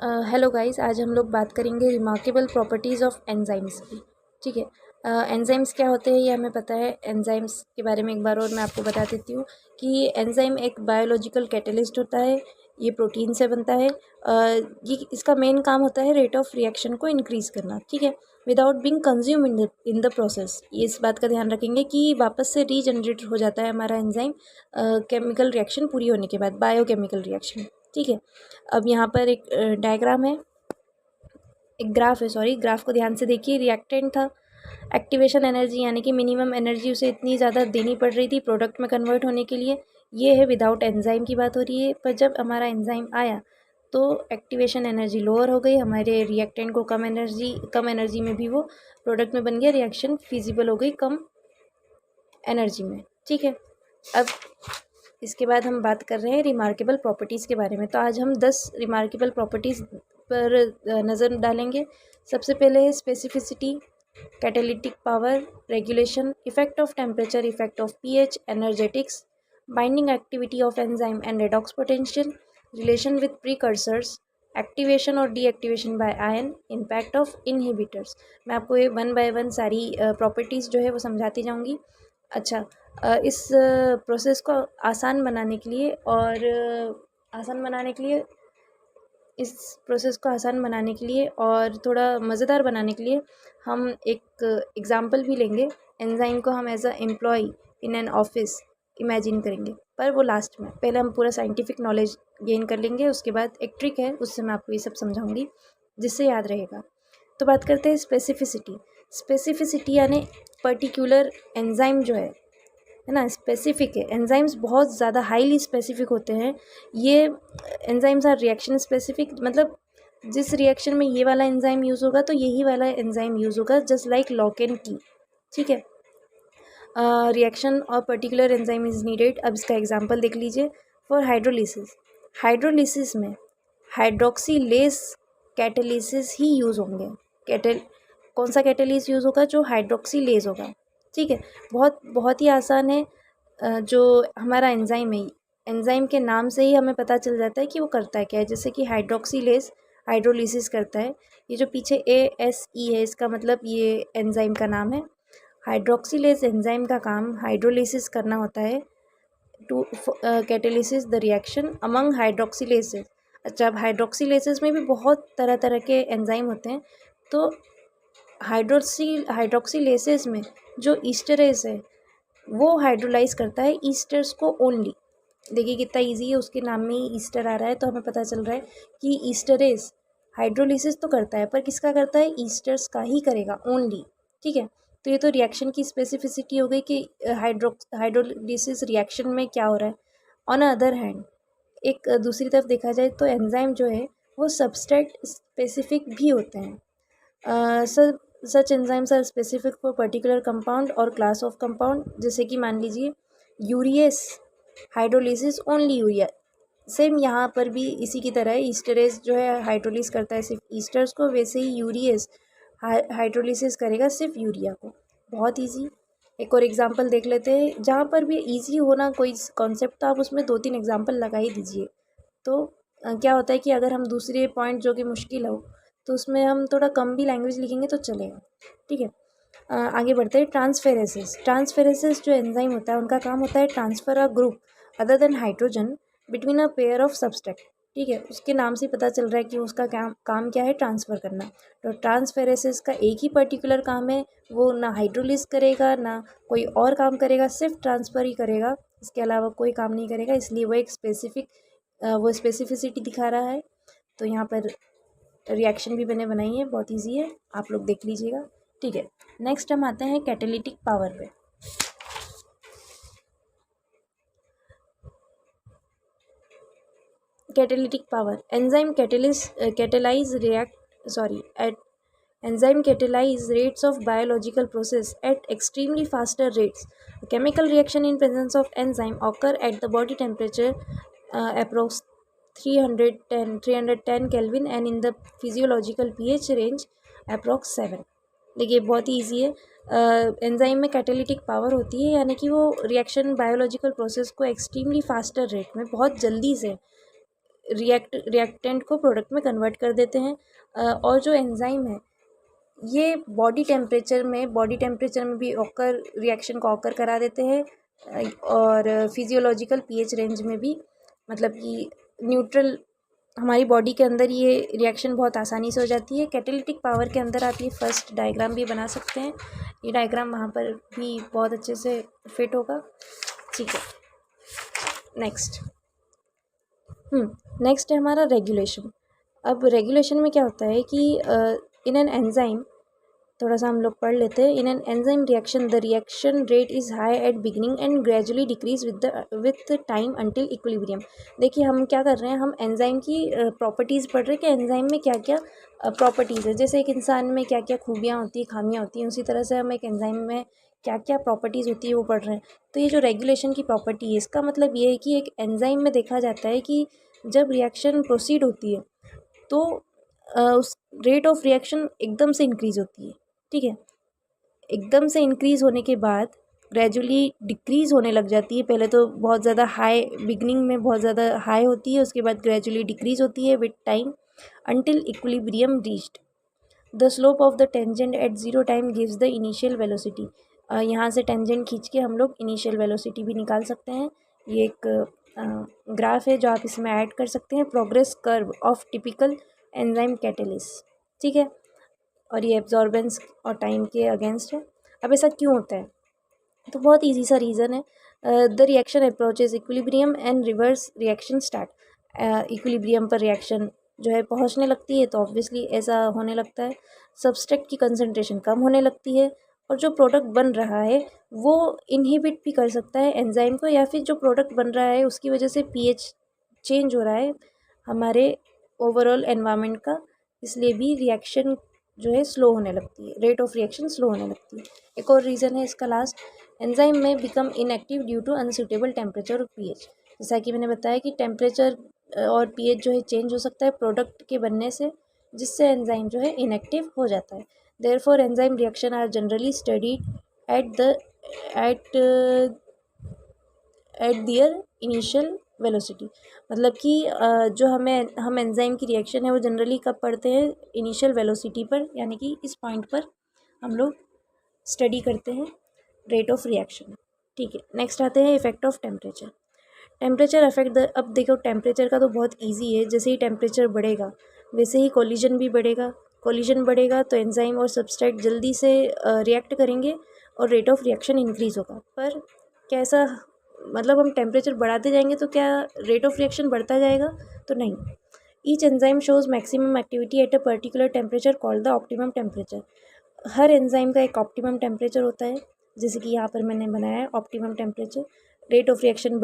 Hello guys, आज हम लोग बात करेंगे रिमार्केबल प्रॉपर्टीज़ ऑफ एंजाइम्स की। ठीक है। एंजाइम्स क्या होते हैं ये हमें पता है। एंजाइम्स के बारे में एक बार और मैं आपको बता देती हूँ कि एंजाइम एक बायोलॉजिकल कैटलिस्ट होता है। ये प्रोटीन से बनता है। ये इसका मेन काम होता है रेट ऑफ रिएक्शन को इंक्रीज़ करना। ठीक है। Without being consume in the process, ये इस बात का ध्यान रखेंगे कि वापस से रीजनरेट हो जाता है हमारा एंजाइम केमिकल रिएक्शन पूरी होने के बाद, बायोकेमिकल रिएक्शन। ठीक है। अब यहाँ पर एक डायग्राम है, एक ग्राफ है, सॉरी, ग्राफ को ध्यान से देखिए। रिएक्टेंट था, एक्टिवेशन एनर्जी यानी कि मिनिमम एनर्जी उसे इतनी ज़्यादा देनी पड़ रही थी प्रोडक्ट में कन्वर्ट होने के लिए। ये है विदाउट एंजाइम की बात हो रही है। पर जब हमारा एंजाइम आया तो एक्टिवेशन एनर्जी लोअर हो गई, हमारे रिएक्टेंट को कम एनर्जी में भी वो प्रोडक्ट में बन गया, रिएक्शन फिजिबल हो गई कम एनर्जी में। ठीक है। अब इसके बाद हम बात कर रहे हैं रिमार्केबल प्रॉपर्टीज़ के बारे में। तो आज हम 10 रिमार्केबल प्रॉपर्टीज़ पर नज़र डालेंगे। सबसे पहले है specificity, catalytic power, regulation, effect of temperature, effect of pH, energetics, binding activity of enzyme and redox potential, relation with precursors, activation और deactivation by ion, impact of inhibitors. मैं आपको ये वन बाय वन सारी properties जो है वो समझाती जाऊँगी। अच्छा, इस प्रोसेस को आसान बनाने के लिए और आसान बनाने के लिए इस प्रोसेस को आसान बनाने के लिए और थोड़ा मज़ेदार बनाने के लिए हम एक एग्ज़ाम्पल भी लेंगे। एंजाइम को हम as a employee in an office imagine करेंगे, पर वो लास्ट में। पहले हम पूरा साइंटिफिक नॉलेज गेन कर लेंगे, उसके बाद एक ट्रिक है, उससे मैं आपको ये सब समझाऊंगी जिससे याद रहेगा। तो बात करते हैं स्पेसिफिसिटी। स्पेसिफिसिटी यानी पर्टिकुलर एंजाइम जो है ना, स्पेसिफिक है। एंजाइम्स बहुत ज़्यादा हाईली स्पेसिफिक होते हैं। ये एंजाइम्स आर रिएक्शन स्पेसिफिक, मतलब जिस रिएक्शन में ये वाला एंजाइम यूज़ होगा तो यही वाला एंजाइम यूज़ होगा, जस्ट लाइक लॉक एंड की। ठीक है। रिएक्शन और पर्टिकुलर एंजाइम इज़ नीडेड। अब इसका एग्जांपल देख लीजिए। फॉर हाइड्रोलिसिस, हाइड्रोलिसिस में हाइड्रोक्सीलेस कैटेलिसिस ही यूज़ होंगे। कैटेल कौन सा कैटेलिस यूज़ होगा? जो हाइड्रोक्सीलेस होगा। ठीक है। बहुत बहुत ही आसान है। जो हमारा एंजाइम है, एंजाइम के नाम से ही हमें पता चल जाता है कि वो करता है क्या है। जैसे कि हाइड्रोक्सीलेस हाइड्रोलिसिस करता है। ये जो पीछे ASE है, इसका मतलब ये एंजाइम का नाम है। हाइड्रोक्सीलेस एंजाइम का काम हाइड्रोलिसिस करना होता है to catalysis the reaction among hydroxylases. अच्छा, अब हाइड्रोक्सीलेसेस में भी बहुत तरह तरह के एंजाइम होते हैं। तो हाइड्रोक्सीलेसेस में जो ईस्टरेज है वो हाइड्रोलाइज करता है ईस्टर्स को ओनली। देखिए कितना इजी है, उसके नाम में ही ईस्टर आ रहा है, तो हमें पता चल रहा है कि ईस्टरेज हाइड्रोलिसिस तो करता है, पर किसका करता है? ईस्टर्स का ही करेगा ओनली। ठीक है। तो ये तो रिएक्शन की स्पेसिफिसिटी हो गई कि हाइड्रोलिसिस रिएक्शन में क्या हो रहा है। ऑन अदर हैंड, एक दूसरी तरफ देखा जाए तो एंजाइम जो है वो सबस्ट्रेट स्पेसिफिक भी होते हैं। Such enzymes are specific for particular compound और क्लास ऑफ कंपाउंड। जैसे कि मान लीजिए urease hydrolysis only urea. Same यहाँ पर भी इसी की तरह है, ईस्टरेज जो है हाइड्रोलिस करता है सिर्फ ईस्टर्स को, वैसे ही यूरियस हाइड्रोलिसिस करेगा सिर्फ यूरिया को। बहुत इजी। एक और एग्जांपल देख लेते हैं। जहाँ पर भी इजी हो ना कोई कॉन्सेप्ट, तो आप उसमें 2-3 एग्जांपल लगा ही दीजिए। तो क्या होता है कि अगर हम दूसरे पॉइंट जो कि मुश्किल हो तो उसमें हम थोड़ा कम भी लैंग्वेज लिखेंगे तो चलेगा। ठीक है। आगे बढ़ते हैं। ट्रांसफेरेसिस। ट्रांसफेरेसिस जो एंजाइम होता है उनका काम होता है transfer a group other than hydrogen between a pair of substrate. ठीक है। उसके नाम से पता चल रहा है कि उसका काम क्या है? ट्रांसफ़र करना। तो ट्रांसफेरेसिस का एक ही पर्टिकुलर काम है, वो ना हाइड्रोलिस करेगा ना कोई और काम करेगा, सिर्फ ट्रांसफ़र ही करेगा, इसके अलावा कोई काम नहीं करेगा। इसलिए वो एक वो स्पेसिफिसिटी दिखा रहा है। तो यहाँ पर रिएक्शन भी मैंने बनाई है, बहुत ईजी है, आप लोग देख लीजिएगा। ठीक है। नेक्स्ट हम आते हैं कैटालिटिक पावर पे। Catalytic power, enzyme catalyze react sorry at enzyme catalyze rates of biological process at extremely faster rates. A chemical reaction in presence of enzyme occur at the body temperature approx 310 Kelvin and in the physiological pH range approx 7। देखिए बहुत ही easy है। Enzyme में catalytic power होती है, यानी कि वो रिएक्शन बायोलॉजिकल प्रोसेस को एक्सट्रीमली फास्टर रेट में बहुत जल्दी से रिएक्टेंट को प्रोडक्ट में कन्वर्ट कर देते हैं। और जो एंजाइम है ये बॉडी टेम्परेचर में भी ऑकर रिएक्शन को ऑकर करा देते हैं, और फिजियोलॉजिकल पीएच रेंज में भी, मतलब कि न्यूट्रल, हमारी बॉडी के अंदर ये रिएक्शन बहुत आसानी से हो जाती है। कैटालिटिक पावर के अंदर आप ये फर्स्ट डायग्राम भी बना सकते हैं, ये डायग्राम वहाँ पर भी बहुत अच्छे से फिट होगा। ठीक है, नेक्स्ट नेक्स्ट है हमारा रेगुलेशन। अब रेगुलेशन में क्या होता है कि इन एन एंजाइम, थोड़ा सा हम लोग पढ़ लेते हैं। In an enzyme reaction the reaction rate is high at beginning and gradually decrease with time until equilibrium. देखिए हम क्या कर रहे हैं, हम एंजाइम की प्रॉपर्टीज़ पढ़ रहे हैं कि एंजाइम में क्या क्या प्रॉपर्टीज़ है। जैसे एक इंसान में क्या क्या खूबियाँ होती हैं, खामियाँ होती हैं, उसी तरह से हम एक एंजाइम में क्या क्या प्रॉपर्टीज़ होती है वो पढ़ रहे हैं। तो ये जो रेगुलेशन की प्रॉपर्टी है, इसका मतलब ये है कि एक एंजाइम में देखा जाता है कि जब रिएक्शन प्रोसीड होती है तो उस रेट ऑफ रिएक्शन एकदम से इंक्रीज़ होती है। ठीक है, एकदम से इंक्रीज़ होने के बाद ग्रेजुअली डिक्रीज़ होने लग जाती है। पहले तो बहुत ज़्यादा हाई, बिगनिंग में बहुत ज़्यादा हाई होती है, उसके बाद ग्रेजुअली डिक्रीज़ होती है with time until equilibrium reached. The slope of the tangent at zero time gives the initial velocity. यहाँ से टेंजेंट खींच के हम लोग इनिशियल वेलोसिटी भी निकाल सकते हैं। ये एक ग्राफ है जो आप इसमें ऐड कर सकते हैं, progress curve of typical enzyme catalysis. ठीक है, और ये एब्जॉर्बेंस और टाइम के अगेंस्ट है। अब ऐसा क्यों होता है, तो बहुत इजी सा रीज़न है। The reaction approaches equilibrium and reverse reaction start. Equilibrium पर रिएक्शन जो है पहुंचने लगती है, तो ऑब्वियसली ऐसा होने लगता है। सब्सट्रेट की कंसंट्रेशन कम होने लगती है, और जो प्रोडक्ट बन रहा है वो इनहिबिट भी कर सकता है एंजाइम को, या फिर जो प्रोडक्ट बन रहा है उसकी वजह से पीएच चेंज हो रहा है हमारे ओवरऑल एनवायरनमेंट का, इसलिए भी रिएक्शन जो है स्लो होने लगती है, रेट ऑफ रिएक्शन स्लो होने लगती है। एक और रीज़न है इसका लास्ट, एंजाइम में become inactive due to unsuitable temperature और पीएच। जैसा कि मैंने बताया कि टेम्परेचर और पीएच जो है चेंज हो सकता है प्रोडक्ट के बनने से, जिससे एंजाइम जो है इनएक्टिव हो जाता है। Therefore enzyme reaction are generally studied at the at at their initial velocity. मतलब कि जो हम एंजाइम की रिएक्शन है वो जनरली कब पढ़ते हैं, इनिशियल वेलोसिटी पर, यानी कि इस पॉइंट पर हम लोग स्टडी करते हैं रेट ऑफ रिएक्शन। ठीक है, नेक्स्ट आते हैं effect of temperature. Temperature affect the, अब देखो टेम्परेचर का तो बहुत ईजी है, जैसे ही टेम्परेचर बढ़ेगा वैसे ही कोलिजन भी बढ़ेगा। कोलिजन बढ़ेगा तो एंजाइम और सबस्ट्रेट जल्दी से रिएक्ट करेंगे और रेट ऑफ रिएक्शन इंक्रीज़ होगा। पर कैसा, मतलब हम टेम्परेचर बढ़ाते जाएंगे तो क्या रेट ऑफ रिएक्शन बढ़ता जाएगा, तो नहीं। Each enzyme shows maximum activity at a particular temperature called the optimum temperature. Her enzyme का एक ऑप्टिमम टेम्परेचर होता है, जैसे कि यहाँ पर मैंने बनाया है optimum temperature. Rate of reaction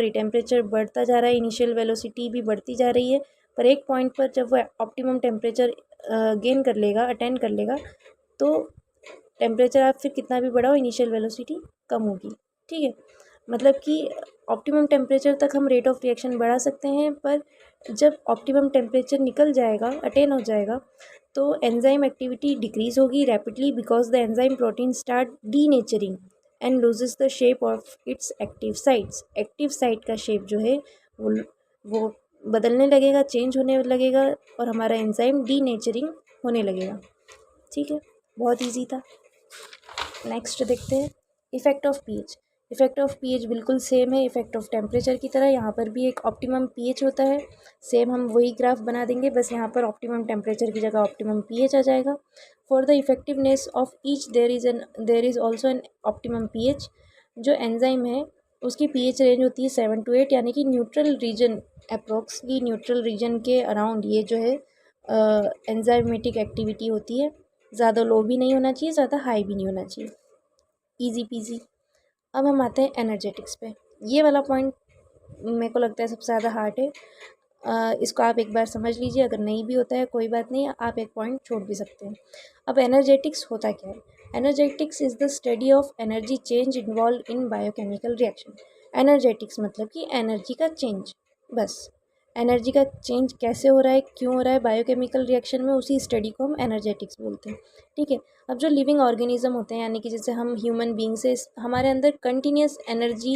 temperature बढ़ता जा रहा है, इनिशियल वेलोसिटी भी बढ़ती जा रही है, पर एक पॉइंट पर जब वह ऑप्टिमम टेम्परेचर गेन कर लेगा, अटेंड कर लेगा, तो टेम्परेचर आप फिर कितना भी बढ़ाओ इनिशियल वेलोसिटी कम होगी। ठीक है, मतलब कि ऑप्टिमम टेम्परेचर तक हम रेट ऑफ रिएक्शन बढ़ा सकते हैं, पर जब ऑप्टिमम टेम्परेचर निकल जाएगा, अटेन हो जाएगा, तो एंजाइम एक्टिविटी डिक्रीज़ होगी rapidly, because the enzyme protein start denaturing and loses the shape of its active sites. Active site का शेप जो है वो बदलने लगेगा, चेंज होने लगेगा, और हमारा एंजाइम डीनेचरिंग होने लगेगा। ठीक है, बहुत ईजी था। नेक्स्ट देखते हैं effect of pH. Effect of pH बिल्कुल सेम है इफेक्ट ऑफ टेम्परेचर की तरह, यहाँ पर भी एक ऑप्टिमम पीएच होता है, सेम हम वही ग्राफ बना देंगे, बस यहाँ पर ऑप्टिमम टेम्परेचर की जगह ऑप्टिमम पीएच आ जाएगा। For the effectiveness of each their is also an optimum pH. जो एंजाइम है उसकी पीएच रेंज होती है 7 to 8, यानी कि neutral region, approximately neutral region के अराउंड ये जो है एंजाइमेटिक एक्टिविटी होती है। ज़्यादा लो भी नहीं होना चाहिए, ज़्यादा हाई भी नहीं होना चाहिए। Easy PG. अब हम आते हैं एनर्जेटिक्स पे। ये वाला पॉइंट मेरे को लगता है सबसे ज़्यादा हार्ड है। इसको आप एक बार समझ लीजिए, अगर नहीं भी होता है कोई बात नहीं, आप एक पॉइंट छोड़ भी सकते हैं। अब एनर्जेटिक्स होता क्या है? Energetics is the study of energy change involve in biochemical reaction. Energetics मतलब कि एनर्जी का चेंज, बस। एनर्जी का चेंज कैसे हो रहा है, क्यों हो रहा है बायोकेमिकल रिएक्शन में, उसी स्टडी को हम एनर्जेटिक्स बोलते हैं। ठीक है। अब जो लिविंग ऑर्गेनिज्म होते हैं, यानी कि जैसे हम ह्यूमन बींग्स से, हमारे अंदर कंटिन्यूस एनर्जी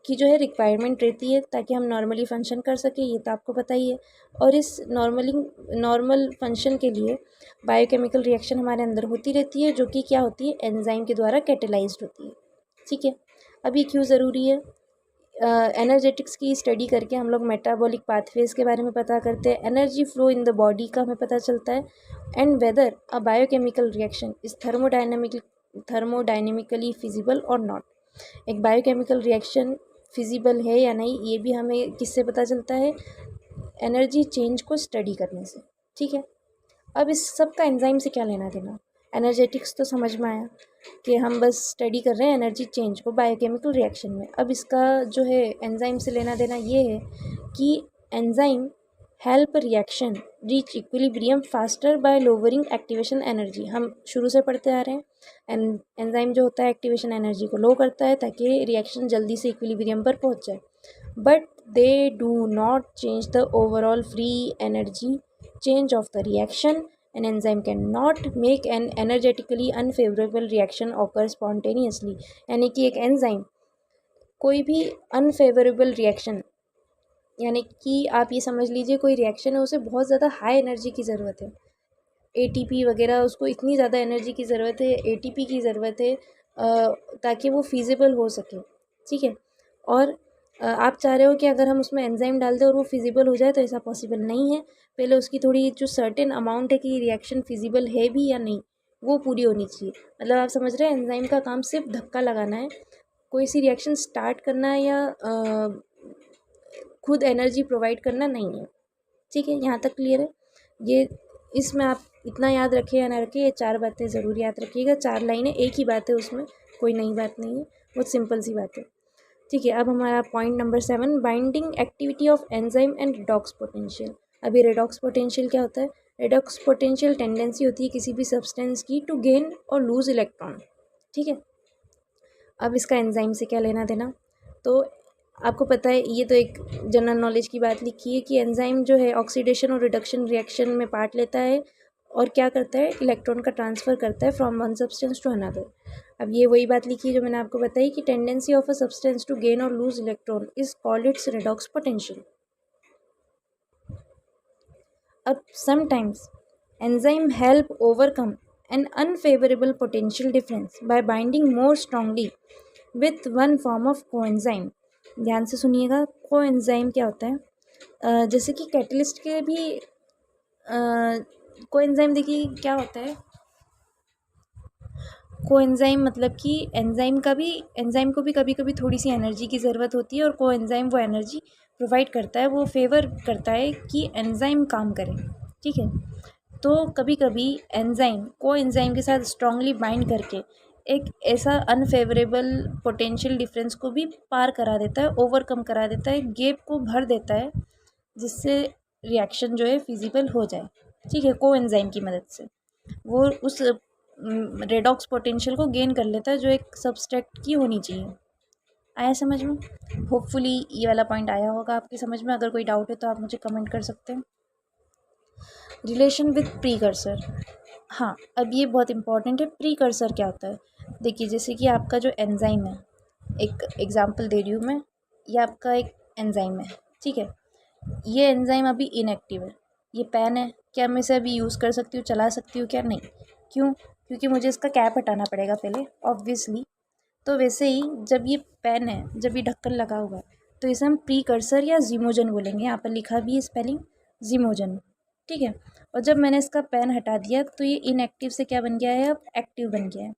की जो है रिक्वायरमेंट रहती है ताकि हम नॉर्मली फंक्शन कर सकें, ये तो आपको पता ही है। और इस नॉर्मल फंक्शन के लिए बायोकेमिकल रिएक्शन हमारे अंदर होती रहती है, जो कि क्या होती है, एंजाइम के द्वारा कैटेलाइज्ड होती है। ठीक है। अब ये क्यों ज़रूरी है? एनर्जेटिक्स की स्टडी करके हम लोग मेटाबॉलिक पाथवेज के बारे में पता करते हैं, energy flow in the body का हमें पता चलता है, and weather a biochemical reaction is thermodynamically feasible और नॉट। एक बायोकेमिकल रिएक्शन फिजिबल है या नहीं, ये भी हमें किससे पता चलता है? एनर्जी चेंज को स्टडी करने से। ठीक है। अब इस सब का एंजाइम से क्या लेना देना? एनर्जेटिक्स तो समझ में आया कि हम बस स्टडी कर रहे हैं एनर्जी चेंज को बायोकेमिकल रिएक्शन में। अब इसका जो है एंजाइम से लेना देना ये है कि enzyme help reaction reach equilibrium faster bye lowering activation energy. हम शुरू से पढ़ते आ रहे हैं, एंजाइम जो होता है एक्टिवेशन एनर्जी को लो करता है ताकि रिएक्शन जल्दी से इक्विलिब्रियम पर पहुंच जाए, but they do not change the overall free energy change of the reaction. An enzyme cannot make an energetically unfavorable reaction occur spontaneously. यानी कि एक एंजाइम कोई भी अनफेवरेबल रिएक्शन, यानी कि आप ये समझ लीजिए कोई रिएक्शन है, उसे बहुत ज़्यादा हाई एनर्जी की ज़रूरत है, एटीपी वगैरह, उसको इतनी ज़्यादा एनर्जी की ज़रूरत है, एटीपी की ज़रूरत है ताकि वो फिजिबल हो सके। ठीक है। और आप चाह रहे हो कि अगर हम उसमें एंजाइम डाल दें और वो फिजिबल हो जाए, तो ऐसा पॉसिबल नहीं है। पहले उसकी थोड़ी जो सर्टेन अमाउंट है कि रिएक्शन फिजिबल है भी या नहीं, वो पूरी होनी चाहिए। मतलब आप समझ रहे हैं, एंजाइम का काम सिर्फ धक्का लगाना है, कोई सी रिएक्शन स्टार्ट करना या खुद एनर्जी प्रोवाइड करना नहीं है। ठीक है, यहाँ तक क्लियर है? ये इसमें आप इतना याद रखें या ना रखें, ये 4 बातें ज़रूर याद रखिएगा। 4 लाइनें, एक ही बात है उसमें, कोई नई बात नहीं है, बहुत सिंपल सी बात है। ठीक है। अब हमारा point number 7, binding activity of enzyme and redox potential. अभी रिडॉक्स पोटेंशियल क्या होता है? रिडॉक्स पोटेंशियल टेंडेंसी होती है किसी भी सब्सटेंस की टू गेन और लूज इलेक्ट्रॉन। ठीक है। अब इसका एंजाइम से क्या लेना देना? तो आपको पता है, ये तो एक जनरल नॉलेज की बात लिखी है कि एंजाइम जो है ऑक्सीडेशन और रिडक्शन रिएक्शन में पार्ट लेता है और क्या करता है, इलेक्ट्रॉन का ट्रांसफ़र करता है from one substance to another. अब ये वही बात लिखी है जो मैंने आपको बताई कि tendency of a substance to gain और lose electron is called its redox potential. अब sometimes enzyme help overcome an unfavorable potential difference by binding more strongly with one form of coenzyme। ध्यान से सुनिएगा, कोएंजाइम क्या होता है? जैसे कि कैटलिस्ट के भी कोएंजाइम, देखिए क्या होता है कोएंजाइम, मतलब कि एंजाइम को भी कभी कभी थोड़ी सी एनर्जी की ज़रूरत होती है, और कोएंजाइम वो एनर्जी प्रोवाइड करता है, वो फेवर करता है कि एंजाइम काम करे। ठीक है। तो कभी कभी एंजाइम कोएंजाइम के साथ स्ट्रांगली बाइंड करके एक ऐसा अनफेवरेबल पोटेंशियल डिफरेंस को भी पार करा देता है, ओवरकम करा देता है, गैप को भर देता है, जिससे रिएक्शन जो है फिजिबल हो जाए। ठीक है। कोएंजाइम की मदद से वो उस रेडॉक्स पोटेंशियल को गेन कर लेता है जो एक सबस्ट्रेट की होनी चाहिए। आया समझ में? होपफुली ये वाला पॉइंट आया होगा आपकी समझ में। अगर कोई डाउट है तो आप मुझे कमेंट कर सकते हैं। रिलेशन विथ प्रीकर्सर, हाँ, अब ये बहुत इंपॉर्टेंट है। प्रीकर्सर क्या होता है? देखिए, जैसे कि आपका जो एंजाइम है, एक एग्जांपल दे रही हूँ मैं, ये आपका एक एंजाइम है। ठीक है। ये एंजाइम अभी इनएक्टिव है। ये पेन है, क्या मैं इसे अभी यूज़ कर सकती हूँ, चला सकती हूँ क्या? नहीं। क्यों? क्योंकि मुझे इसका कैप हटाना पड़ेगा पहले, ऑब्वियसली। तो वैसे ही जब ये पेन है, जब ये ढक्कन लगा हुआ है, तो इसे हम प्रीकर्सर या ज़िमोजन बोलेंगे। यहाँ पर लिखा भी है स्पेलिंग ज़िमोजन। ठीक है। और जब मैंने इसका पेन हटा दिया तो ये इनएक्टिव से क्या बन गया है, अब एक्टिव बन गया है।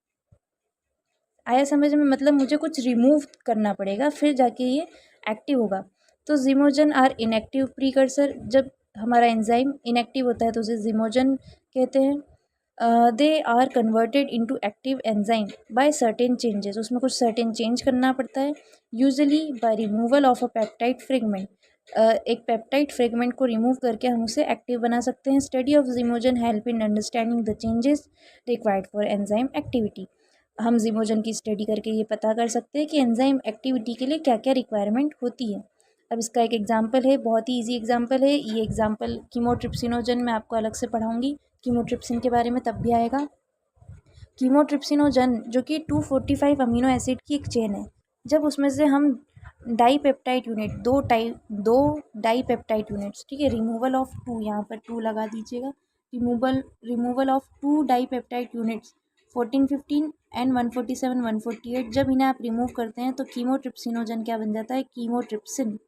आया समझ में? मतलब मुझे कुछ रिमूव करना पड़ेगा, फिर जाके ये एक्टिव होगा। तो ज़िमोजन आर इनएक्टिव प्रीकर्सर। जब हमारा एंजाइम इनएक्टिव होता है तो उसे ज़िमोजन कहते हैं। They are converted into active enzyme by certain changes. उसमें कुछ सर्टेन चेंज करना पड़ता है, usually by removal of a peptide fragment. एक पेप्टाइड फ्रेगमेंट को रिमूव करके हम उसे एक्टिव बना सकते हैं। Study of zymogen help in understanding the changes required for enzyme activity. हम ज़िमोजन की स्टडी करके ये पता कर सकते हैं कि एंजाइम एक्टिविटी के लिए क्या क्या रिक्वायरमेंट होती है। अब इसका एक एग्जांपल है, बहुत ही इजी एग्जांपल है ये एग्जांपल। कीमोट्रिप्सिनोजन मैं आपको अलग से पढ़ाऊँगी, कीमोट्रिप्सिन के बारे में तब भी आएगा। कीमोट्रिप्सिनोजन जो कि 245 अमीनो एसिड की एक चेन है, जब उसमें से हम डाईपेप्टाइड यूनिट दो डाईपेप्टाइड यूनिट्स, ठीक है, रिमूवल ऑफ टू, यहाँ पर टू लगा दीजिएगा, removal of two dipeptide units 1415 and 147 148, जब इन्हें आप रिमूव करते हैं तो कीमोट्रिप्सिनोजन क्या बन जाता है, कीमोट्रिप्सिन,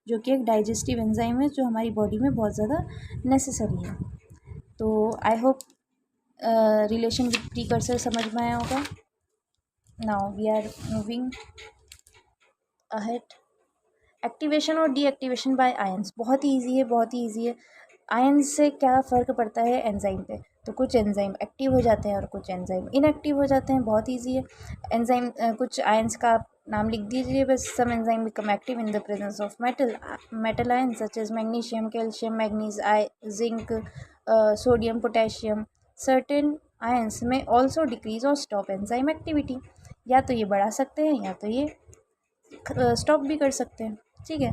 जो कि एक डाइजेस्टिव एंजाइम है जो हमारी बॉडी में बहुत ज़्यादा नेसेसरी है। तो I hope relation with precursor समझ में आया होगा। Now we are moving ahead. Activation और डीएक्टिवेशन बाय आयंस बहुत ही ईजी है, बहुत ही ईजी है। आयंस से क्या फ़र्क पड़ता है एंजाइम पे, तो कुछ एंजाइम एक्टिव हो जाते हैं और कुछ एंजाइम इनएक्टिव हो जाते हैं, बहुत ईजी है। एंजाइम कुछ आयंस का आप नाम लिख दीजिए बस। Some enzyme become active in the presence of metal ions such as magnesium, calcium, manganese, zinc, sodium, potassium. Certain ions may also decrease और स्टॉप एंजाइम एक्टिविटी, या तो ये बढ़ा सकते हैं या तो ये स्टॉप भी कर सकते हैं, ठीक है।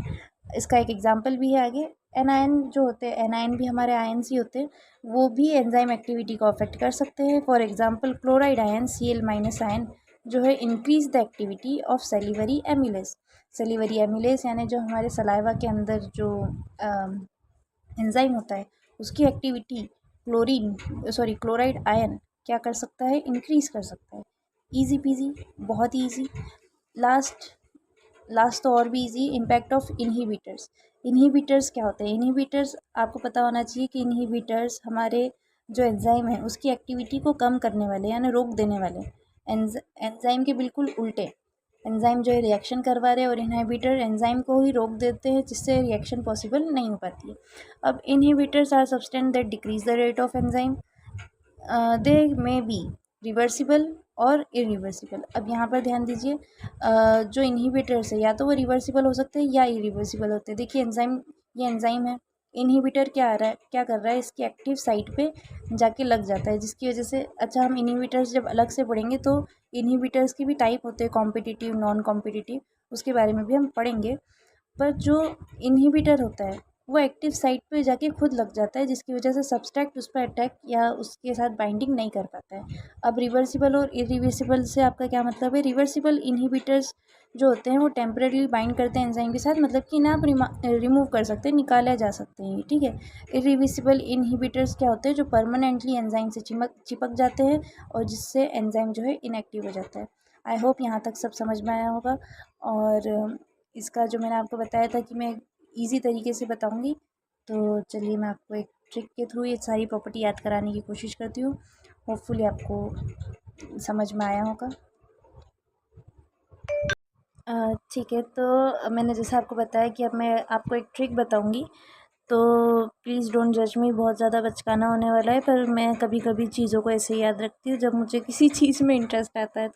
इसका एक एग्जांपल भी है आगे। एनायन जो होते हैं, एनायन भी हमारे आयन्स ही होते हैं, वो भी एंजाइम एक्टिविटी को अफेक्ट कर सकते हैं। For example chloride ion, Cl- ion जो है increase the activity of salivary amylase. Salivary amylase यानी जो हमारे सलाइवा के अंदर जो एंजाइम होता है उसकी एक्टिविटी क्लोराइड आयन क्या कर सकता है, इंक्रीज कर सकता है। ईजी पीजी, बहुत ही ईजी। लास्ट तो और भी easy, impact of inhibitors. Inhibitors क्या होते हैं, इनहिबिटर्स आपको पता होना चाहिए कि इनहिबिटर्स हमारे जो एंजाइम है उसकी एक्टिविटी को कम करने वाले यानी रोक देने वाले। एंजाइम के बिल्कुल उल्टे, एंजाइम जो है रिएक्शन करवा रहे हैं और इनहिबिटर एंजाइम को ही रोक देते हैं जिससे रिएक्शन पॉसिबल नहीं हो पाती है। अब inhibitors are substance that decrease the rate of enzyme, they may be reversible और इरिवर्सिबल। अब यहाँ पर ध्यान दीजिए, जो इनहिबिटर्स है या तो वो रिवर्सिबल हो सकते हैं या इरिवर्सिबल होते हैं। देखिए ये एंजाइम है, इनहिबिटर क्या आ रहा है, क्या कर रहा है, इसकी एक्टिव साइट पे जाके लग जाता है, जिसकी वजह से अच्छा हम इनहिबिटर्स जब अलग से पढ़ेंगे तो इनहिबिटर्स की भी टाइप होते हैं, कॉम्पिटिटिव, नॉन कॉम्पिटिटिव, उसके बारे में भी हम पढ़ेंगे। पर जो इनहिबिटर होता है वो एक्टिव साइट पे जाके खुद लग जाता है, जिसकी वजह से सब्सट्रैक्ट उस पर अटैक या उसके साथ बाइंडिंग नहीं कर पाता है। अब रिवर्सिबल और इरिवर्सिबल से आपका क्या मतलब है, रिवर्सिबल इनहिबिटर्स जो होते हैं वो टेम्परेली बाइंड करते हैं एंजाइम के साथ, मतलब कि इन्हें आप रिमूव कर सकते हैं, निकाले जा सकते हैं, ठीक है। इरिवर्सिबल इनहिबिटर्स क्या होते हैं, जो परमानेंटली एंजाइम से चिपक जाते हैं और जिससे एंजाइम जो है इनएक्टिव हो जाता है। आई होप यहाँ तक सब समझ में आया होगा। और इसका जो मैंने आपको बताया था कि मैं ईज़ी तरीके से बताऊंगी, तो चलिए मैं आपको एक ट्रिक के थ्रू ये सारी प्रॉपर्टी याद कराने की कोशिश करती हूँ। होपफुली आपको समझ में आया होगा। ठीक है, तो मैंने जैसे आपको बताया कि अब मैं आपको एक ट्रिक बताऊंगी, तो प्लीज़ डोंट जज मी, बहुत ज़्यादा बचकाना होने वाला है, पर मैं कभी कभी चीज़ों को ऐसे याद रखती हूँ जब मुझे किसी चीज़ में इंटरेस्ट आता है।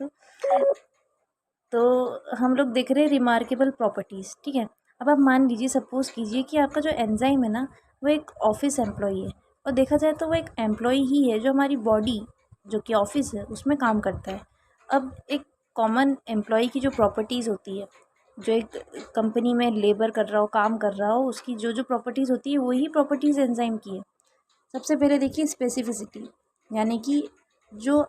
तो हम लोग देख रहे हैं रिमार्केबल प्रॉपर्टीज़, ठीक है। अब आप मान लीजिए, सपोज़ कीजिए कि आपका जो एंजाइम है ना वो एक ऑफिस एम्प्लॉई है, और देखा जाए तो वो एक एम्प्लॉई ही है जो हमारी बॉडी जो कि ऑफिस है उसमें काम करता है। अब एक कॉमन एम्प्लॉई की जो प्रॉपर्टीज़ होती है, जो एक कंपनी में लेबर कर रहा हो, काम कर रहा हो, उसकी जो जो प्रॉपर्टीज़ होती है वही प्रॉपर्टीज़ एंजाइम की है। सबसे पहले देखिए स्पेसिफिसिटी, यानी कि जो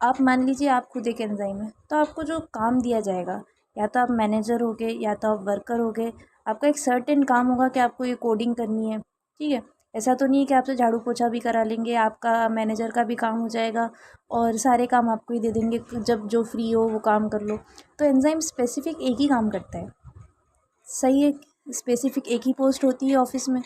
आप मान लीजिए आप खुद एक एंजाइम है, तो आपको जो काम दिया जाएगा, या तो आप मैनेजर हो गए या तो आप वर्कर हो गए, आपका एक सर्टेन काम होगा कि आपको ये कोडिंग करनी है, ठीक है। ऐसा तो नहीं है कि आपसे झाड़ू पोछा भी करा लेंगे, आपका मैनेजर का भी काम हो जाएगा और सारे काम आपको ही दे देंगे, जब जो फ्री हो वो काम कर लो। तो एंजाइम स्पेसिफिक एक ही काम करता है, सही है। स्पेसिफिक एक ही पोस्ट होती है ऑफिस में,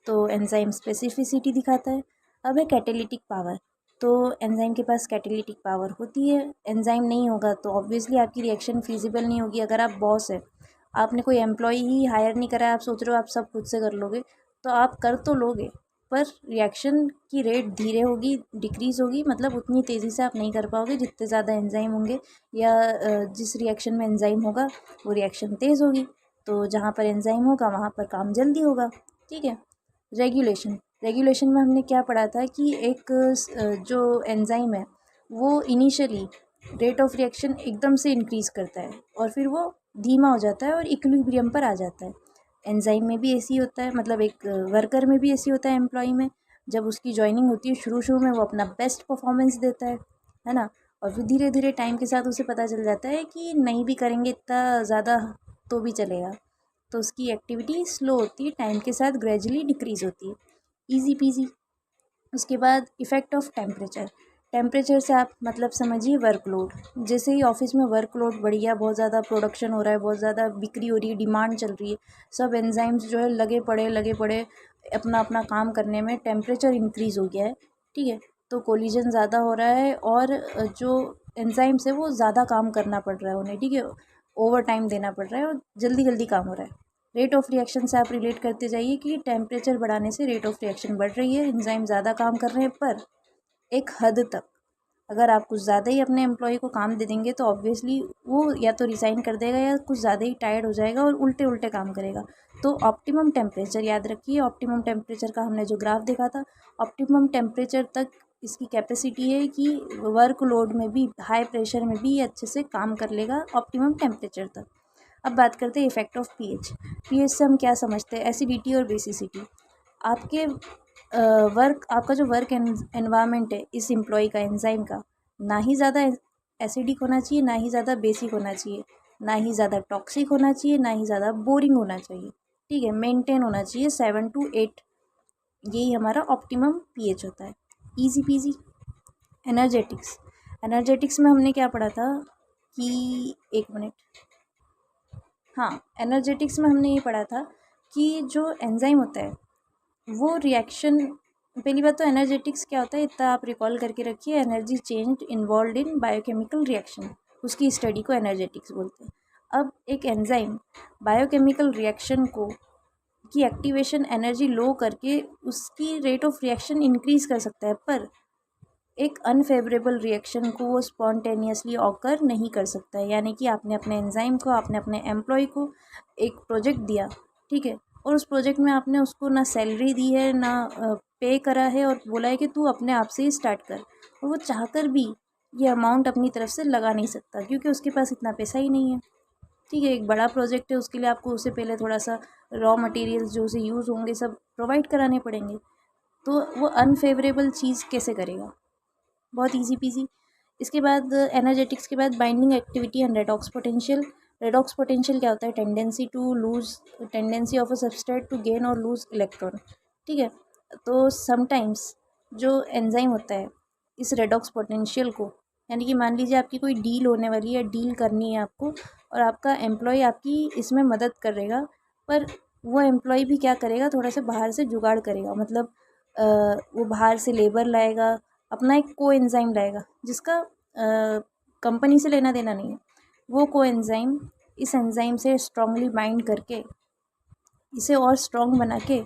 तो एंजाइम स्पेसिफिसिटी दिखाता है। अब है कैटेलिटिक पावर, तो एंजाइम के पास कैटेलिटिक पावर होती है। एंजाइम नहीं होगा तो ऑब्वियसली आपकी रिएक्शन फिजिबल नहीं होगी। अगर आप बॉस है, आपने कोई एम्प्लॉय ही हायर नहीं करा है, आप सोच रहे हो आप सब खुद से कर लोगे, तो आप कर तो लोगे, पर रिएक्शन की रेट धीरे होगी, डिक्रीज़ होगी, मतलब उतनी तेज़ी से आप नहीं कर पाओगे जितने ज़्यादा एंजाइम होंगे, या जिस रिएक्शन में एंजाइम होगा वो रिएक्शन तेज़ होगी। तो जहाँ पर एंजाइम होगा वहाँ पर काम जल्दी होगा, ठीक है। रेगुलेशन में हमने क्या पढ़ा था कि एक जो एंजाइम है वो इनिशियली रेट ऑफ रिएक्शन एकदम से इंक्रीज़ करता है और फिर वो धीमा हो जाता है और इक्विलिब्रियम पर आ जाता है। एंजाइम में भी ऐसे ही होता है, मतलब एक वर्कर में भी ऐसे ही होता है, एम्प्लॉय में जब उसकी जॉइनिंग होती है शुरू शुरू में वो अपना बेस्ट परफॉर्मेंस देता है ना। और फिर धीरे धीरे टाइम के साथ उसे पता चल जाता है कि नहीं भी करेंगे इतना ज़्यादा तो भी चलेगा, तो उसकी एक्टिविटी स्लो होती है, टाइम के साथ ग्रेजुअली डिक्रीज़ होती है। Easy PG. उसके बाद इफ़ेक्ट ऑफ टेम्परेचर। टेम्परेचर से आप मतलब समझिए वर्कलोड। जैसे ही ऑफिस में वर्कलोड बढ़ गया, बहुत ज़्यादा प्रोडक्शन हो रहा है, बहुत ज़्यादा बिक्री हो रही है, डिमांड चल रही है, सब एंजाइम्स जो है लगे पड़े अपना अपना काम करने में, टेम्परेचर इंक्रीज़ हो गया है, ठीक है। तो कोलिजन ज़्यादा हो रहा है और जो एंजाइम्स है वो ज़्यादा काम करना पड़ रहा है उन्हें, ठीक है। ओवर टाइम देना पड़ रहा है और जल्दी जल्दी काम हो रहा है। रेट ऑफ रिएक्शन से आप रिलेट करते जाइए कि टेम्परेचर बढ़ाने से रेट ऑफ रिएक्शन बढ़ रही है, एंजाइम ज़्यादा काम कर रहे हैं, पर एक हद तक। अगर आप कुछ ज़्यादा ही अपने एम्प्लॉय को काम दे देंगे तो ऑब्वियसली वो या तो रिज़ाइन कर देगा या कुछ ज़्यादा ही टायर्ड हो जाएगा और उल्टे उल्टे काम करेगा। तो ऑप्टिमम टेम्परेचर याद रखिए, ऑप्टिमम टेम्परेचर का हमने जो ग्राफ देखा था, ऑप्टिमम टेम्परेचर तक इसकी कैपेसिटी है कि वर्कलोड में भी, हाई प्रेशर में भी ये अच्छे से काम कर लेगा ऑप्टिमम टेम्परेचर तक। अब बात करते हैं इफेक्ट ऑफ पीएच। पीएच से हम क्या समझते हैं? एसिडिटी और बेसिसिटी। आपके आपका जो वर्क एनवायरनमेंट है इस एम्प्लॉय का, एंजाइम का, ना ही ज़्यादा एसिडिक होना चाहिए, ना ही ज़्यादा बेसिक होना चाहिए, ना ही ज़्यादा टॉक्सिक होना चाहिए, ना ही ज़्यादा बोरिंग होना चाहिए, ठीक है। मेंटेन होना चाहिए 7 to 8, यही हमारा ऑप्टिमम पीएच होता है। Easy PG. एनर्जेटिक्स। एनर्जेटिक्स में हमने क्या पढ़ा था कि, एक मिनट, हाँ, एनर्जेटिक्स में हमने ये पढ़ा था कि जो एंजाइम होता है वो रिएक्शन, पहली बात तो एनर्जेटिक्स क्या होता है इतना आप रिकॉल करके रखिए, energy change involve in biochemical reaction, उसकी स्टडी को एनर्जेटिक्स बोलते हैं। अब एक एंजाइम बायोकेमिकल रिएक्शन को की एक्टिवेशन एनर्जी लो करके उसकी रेट ऑफ रिएक्शन इंक्रीज कर सकता है, पर एक अनफेवरेबल रिएक्शन को वो स्पॉन्टेनियसली ऑकर नहीं कर सकता है। यानी कि आपने अपने एंजाइम को, आपने अपने एम्प्लॉय को एक प्रोजेक्ट दिया, ठीक है, और उस प्रोजेक्ट में आपने उसको ना सैलरी दी है, ना पे करा है, और बोला है कि तू अपने आप से ही स्टार्ट कर, और वो चाहकर भी ये अमाउंट अपनी तरफ से लगा नहीं सकता क्योंकि उसके पास इतना पैसा ही नहीं है, ठीक है। एक बड़ा प्रोजेक्ट है, उसके लिए आपको उससे पहले थोड़ा सा रॉ मटेरियल्स जो उसे यूज़ होंगे सब प्रोवाइड कराने पड़ेंगे, तो वो अनफेवरेबल चीज़ कैसे करेगा? बहुत इजी पीजी। इसके बाद एनर्जेटिक्स के बाद binding activity and redox potential. Redox potential क्या होता है? Tendency of a substrate to gain और लूज इलेक्ट्रॉन, ठीक है। तो समटाइम्स जो एंजाइम होता है इस रेडॉक्स पोटेंशियल को, यानी कि मान लीजिए आपकी कोई डील होने वाली है, डील करनी है आपको, और आपका एम्प्लॉय आपकी इसमें मदद करेगा, पर वो एम्प्लॉय भी क्या करेगा, थोड़ा सा बाहर से जुगाड़ करेगा, मतलब वो बाहर से लेबर लाएगा, अपना एक को एंजाइम लाएगा जिसका कंपनी से लेना देना नहीं है। वो को एंजाइम इस एंजाइम से स्ट्रांगली बाइंड करके इसे और स्ट्रांग बना के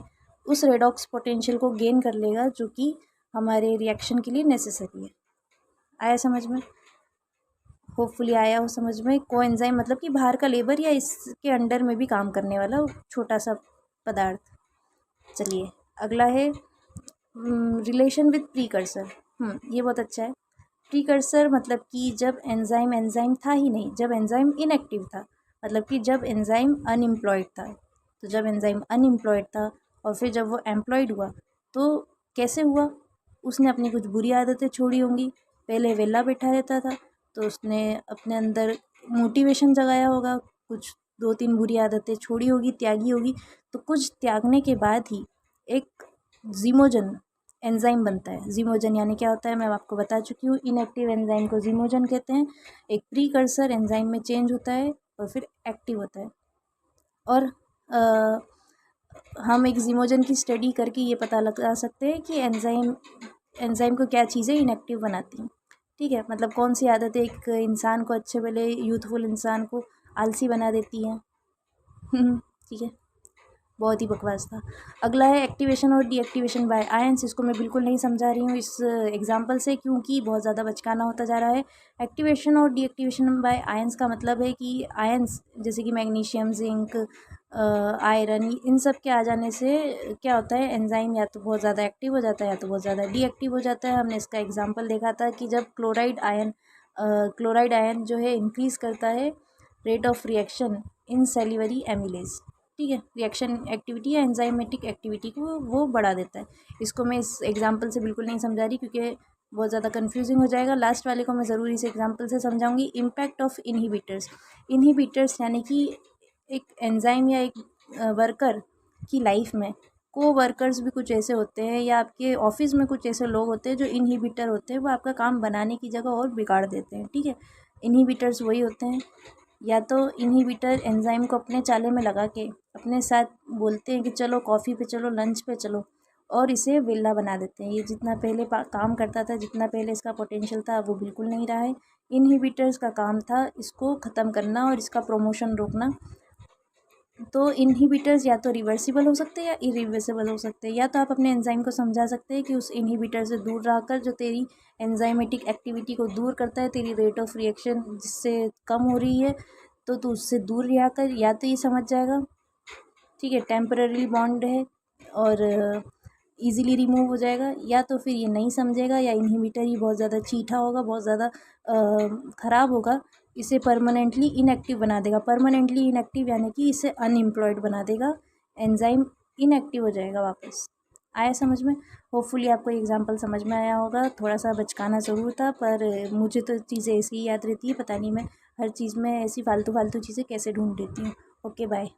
उस रेडॉक्स पोटेंशियल को गेन कर लेगा जो कि हमारे रिएक्शन के लिए नेसेसरी है। आया समझ में? होपफुली आया हो समझ में। को एंजाइम मतलब कि बाहर का लेबर या इसके अंडर में भी काम करने वाला छोटा सा पदार्थ। चलिए अगला है रिलेशन विथ प्रीकर्सर। ये बहुत अच्छा है। प्रीकर्सर मतलब कि जब एंजाइम एंजाइम था ही नहीं, जब एंजाइम इनएक्टिव था, मतलब कि जब एंजाइम अनएम्प्लॉयड था। तो जब एंजाइम अनएम्प्लॉयड था और फिर जब वो एम्प्लॉयड हुआ तो कैसे हुआ? उसने अपनी कुछ बुरी आदतें छोड़ी होंगी। पहले वेला बैठा रहता था तो उसने अपने अंदर मोटिवेशन जगाया होगा, कुछ 2-3 बुरी आदतें छोड़ी होगी, त्यागी होगी। तो कुछ त्यागने के बाद ही एक जीमोजन एंजाइम बनता है। जीमोजन यानी क्या होता है मैं आपको बता चुकी हूँ। इनएक्टिव एंजाइम को जीमोजन कहते हैं। एक प्रीकर्सर एंजाइम में चेंज होता है और फिर एक्टिव होता है। और हम एक जीमोजन की स्टडी करके ये पता लगा सकते हैं कि एंजाइम को क्या चीज़ें इनएक्टिव बनाती हैं, ठीक है। मतलब कौन सी आदतें एक इंसान को, अच्छे भले यूथफुल इंसान को आलसी बना देती हैं। ठीक है, बहुत ही बकवास था। अगला है एक्टिवेशन और डीएक्टिवेशन बाय आयंस। इसको मैं बिल्कुल नहीं समझा रही हूँ इस एग्जांपल से क्योंकि बहुत ज़्यादा बचकाना होता जा रहा है। एक्टिवेशन और डीएक्टिवेशन बाय आयंस का मतलब है कि आयंस जैसे कि मैग्नीशियम, जिंक, आयरन, इन सब के आ जाने से क्या होता है, एंजाइम या तो बहुत ज़्यादा एक्टिव हो जाता है या तो बहुत ज़्यादा डीएक्टिव हो जाता है। हमने इसका एग्जाम्पल देखा था कि जब क्लोराइड आयन जो है इंक्रीज़ करता है rate of reaction in salivary amylase, ठीक है, रिएक्शन एक्टिविटी या एंजाइमेटिक एक्टिविटी को वो बढ़ा देता है। इसको मैं इस एग्जांपल से बिल्कुल नहीं समझा रही क्योंकि बहुत ज़्यादा कंफ्यूजिंग हो जाएगा। लास्ट वाले को मैं ज़रूरी से एग्जांपल से समझाऊंगी। Impact of inhibitors. इनहिबिटर्स यानी कि एक एंजाइम या एक वर्कर की लाइफ में को वर्कर्स भी कुछ ऐसे होते हैं या आपके ऑफिस में कुछ ऐसे लोग होते हैं जो इनहिबिटर होते हैं, वो आपका काम बनाने की जगह और बिगाड़ देते हैं। ठीक है, इनहिबिटर्स वही होते हैं, या तो इनहिबिटर एंजाइम को अपने चाले में लगा के अपने साथ बोलते हैं कि चलो कॉफ़ी पे चलो, लंच पे चलो, और इसे विला बना देते हैं। ये जितना पहले काम करता था, जितना पहले इसका पोटेंशियल था, वो बिल्कुल नहीं रहा है। इनहिबिटर्स का काम था इसको ख़त्म करना और इसका प्रमोशन रोकना। तो इनहिबिटर्स या तो रिवर्सिबल हो सकते हैं या इरिवर्सिबल हो सकते हैं। या तो आप अपने एंजाइम को समझा सकते हैं कि उस इनहिबिटर से दूर रहकर जो तेरी एंजाइमेटिक एक्टिविटी को दूर करता है, तेरी रेट ऑफ रिएक्शन जिससे कम हो रही है, तो तू उससे दूर रहा कर। या तो ये समझ जाएगा, ठीक है, टेम्पररी बॉन्ड है और इजीली रिमूव हो जाएगा, या तो फिर ये नहीं समझेगा या इनहिबिटर ही बहुत ज़्यादा चीठा होगा, बहुत ज़्यादा ख़राब होगा, इसे परमानेंटली इनएक्टिव बना देगा। परमानेंटली इनएक्टिव यानी कि इसे अनएम्प्लॉयड बना देगा, एंजाइम इनएक्टिव हो जाएगा वापस। आया समझ में? होपफुली आपको एग्जांपल समझ में आया होगा। थोड़ा सा बचकाना ज़रूर था, पर मुझे तो चीज़ें ऐसी ही याद रहती है, पता नहीं मैं हर चीज़ में ऐसी फालतू फालतू चीज़ें कैसे ढूंढ लेती हूँ। Okay bye.